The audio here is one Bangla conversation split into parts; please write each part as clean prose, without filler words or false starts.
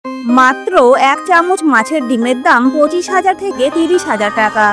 মাত্র 1 চামচ মাছের ডিমের দাম 25,000 থেকে 30,000 টাকা।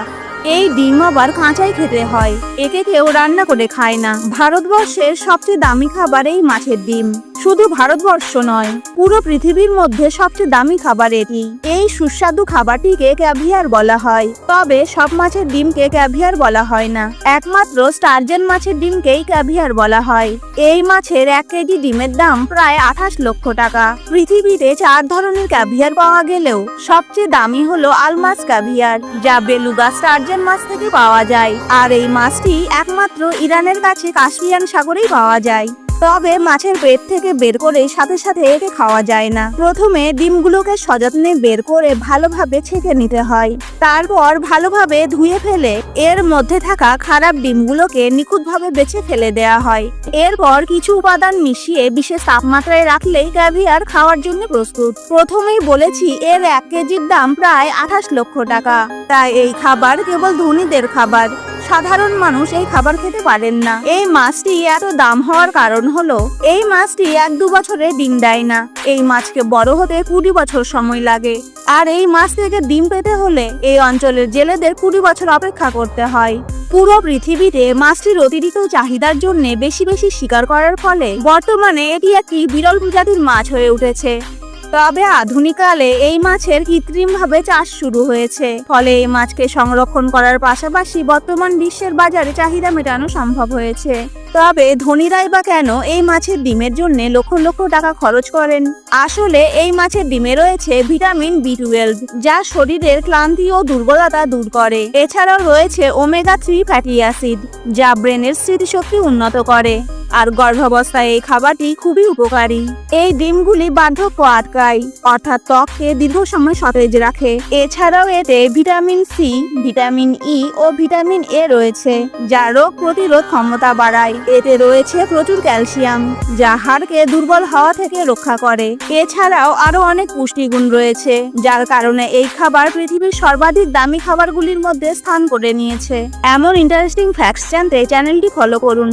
এই ডিম আবার কাঁচাই খেতে হয়, একে কেউ রান্না করে খায় না। ভারতবর্ষের সবচেয়ে দামি খাবার এই মাছের ডিম। শুধু ভারতবর্ষ নয়, পুরো পৃথিবীর মধ্যে সবচেয়ে দামি খাবার এটি। এই সুস্বাদু খাবারটিকে ক্যাভিয়ার বলা হয়, তবে সব মাছের ডিমকে ক্যাভিয়ার বলা হয় না। একমাত্র স্টারজেন মাছের ডিমকেই ক্যাভিয়ার বলা হয়। এই মাছের 1 কেজি ডিমের দাম প্রায় 28 লক্ষ টাকা। পৃথিবীতে 4 ধরনের ক্যাভিয়ার পাওয়া গেলেও সবচেয়ে দামি হলো আলমাস ক্যাভিয়ার, যা বেলুগা স্টারজেন মাছ থেকে পাওয়া যায়। আর এই মাছটি একমাত্র ইরানের কাছে কাস্পিয়ান সাগরেই পাওয়া যায়। তবে মাছের পেট থেকে বের করে সাথে সাথে একে খাওয়া যায় না। প্রথমে ডিমগুলোকে সযত্নে বের করে ভালোভাবে ছেঁকে নিতে হয়। তারপর ভালোভাবে ধুয়ে ফেলে এর মধ্যে থাকা খারাপ ডিমগুলোকে নিখুঁতভাবে বেছে ফেলে দেওয়া হয়। এরপর কিছু উপাদান মিশিয়ে বিশেষ তাপমাত্রায় রাখলেই ক্যাভিয়ার খাওয়ার জন্য প্রস্তুত। প্রথমেই বলেছি এর 1 কেজির দাম প্রায় 28 লক্ষ টাকা। তাই এই খাবার কেবল ধনীদের খাবার, সাধারণ মানুষ এই খাবার খেতে পারেন না। এই মাছটি এত দাম হওয়ার কারণ হলো এই মাছটি 1-2 বছরে ডিম দেয় না। এই মাছকে বড় হতে 20 বছর সময় লাগে। আর এই মাছ থেকে ডিম পেতে হলে এই অঞ্চলের জেলেদের 20 বছর অপেক্ষা করতে হয়। পুরো পৃথিবীতে মাছটির অতিরিক্ত চাহিদার জন্য বেশি বেশি শিকার করার ফলে বর্তমানে এটি একটি বিরল প্রজাতির মাছ হয়ে উঠেছে। তবে আধুনিককালে এই মাছের কৃত্রিমভাবে চাষ শুরু হয়েছে, ফলে এই মাছকে সংরক্ষণ করার পাশাপাশি বর্তমান বিশ্বের বাজারে চাহিদা মেটানো সম্ভব হয়েছে। তবে ধনীরাই বা কেন এই মাছের ডিমের জন্য লক্ষ লক্ষ টাকা খরচ করেন? আসলে এই মাছের ডিমে রয়েছে ভিটামিন B12, যা শরীরের ক্লান্তি ও দুর্বলতা দূর করে। এছাড়াও রয়েছে ওমেগা 3 ফ্যাটি অ্যাসিড, যা ব্রেনের স্মৃতিশক্তি উন্নত করে। আর গর্ভাবস্থায় এই খাবারটি খুবই উপকারী। এই ডিমগুলি বার্ধক্য আটকায়, অর্থাৎ ত্বককে দীর্ঘ সময় সতেজ রাখে। এছাড়াও এতে ভিটামিন সি, ভিটামিন ই ও ভিটামিন এ রয়েছে, যা রোগ প্রতিরোধ ক্ষমতা বাড়ায়। এতে রয়েছে প্রচুর ক্যালসিয়াম, যা হাড়কে দুর্বল হওয়া থেকে রক্ষা করে। এছাড়াও আরো অনেক পুষ্টিগুণ রয়েছে, যার কারণে এই খাবার পৃথিবীর সর্বাধিক দামি খাবারগুলির মধ্যে স্থান করে নিয়েছে। এমন ইন্টারেস্টিং ফ্যাক্টস জানতে চ্যানেলটি ফলো করুন।